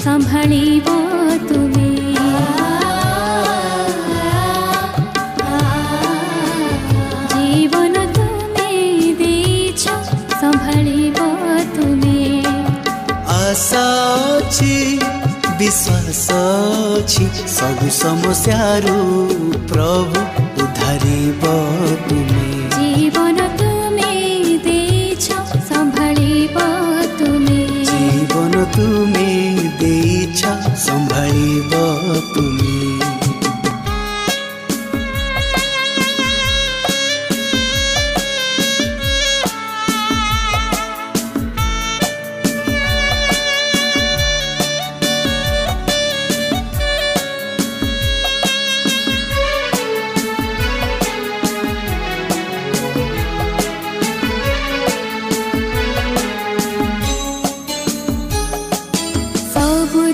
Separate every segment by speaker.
Speaker 1: सम्भाळिब तुमे जीवन तुमे देछ सम्भाळिब तुमे
Speaker 2: आशा अछि विश्वास अछि सब समस्यारू प्रभु उद्धारिब तुमे
Speaker 1: जीवन तुमे देछ सम्भाळिब तुमे
Speaker 2: जीवन तुमे देछ सम्भाळिब तुमे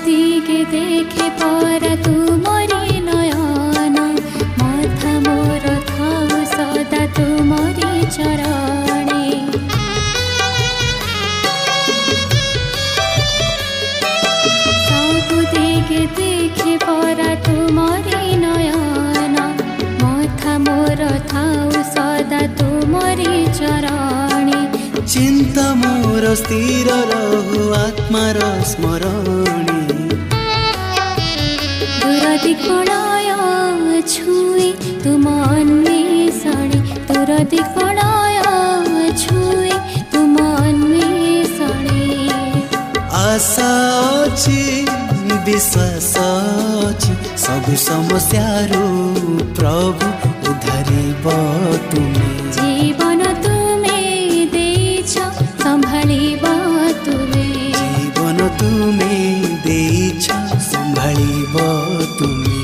Speaker 1: दिगे देखे पर तुमरी नयन माथा मोर थाउ सदा तुमरी चरणे सब दिगे देखे पर तुमरी नयन माथा मोर थाउ सदा तुमरी चरणे
Speaker 2: चिंता मोर स्थिर रहु आत्मार स्मरणी
Speaker 1: दुरदिकोणाय छुई तुम अन्वेषणे दुरदिकोणाय छुई तुम अन्वेषणे
Speaker 2: आशा अछि विश्वास अछि सब समस्यारू प्रभु उद्धारिब तुमे
Speaker 1: जीवन तुमे देछ सम्भाळिब तुमे
Speaker 2: जीवन तुमे देछ सम्भाळिब तुमे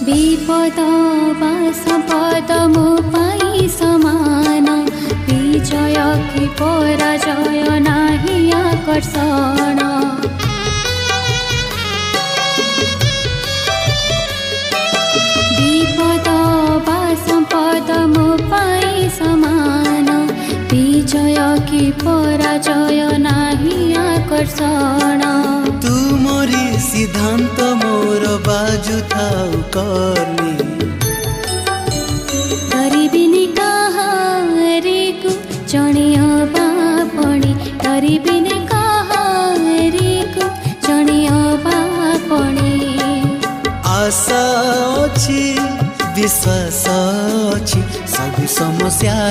Speaker 1: विपद वा सम्पद मो पाई समान विजय कि पराजय नाही आकर्षण विपद वा सम्पद मो पाई समान विजय कि पराजय नाही आकर्षण
Speaker 2: तुमरी सिद्धांत मोर बाजु थाउ कर्णी
Speaker 1: गरिबिनी कहारेको जणिया बापणे गरिबिनी कहारेको जणिया बापणे
Speaker 2: आशा अछि विश्वास अछि सब समस्या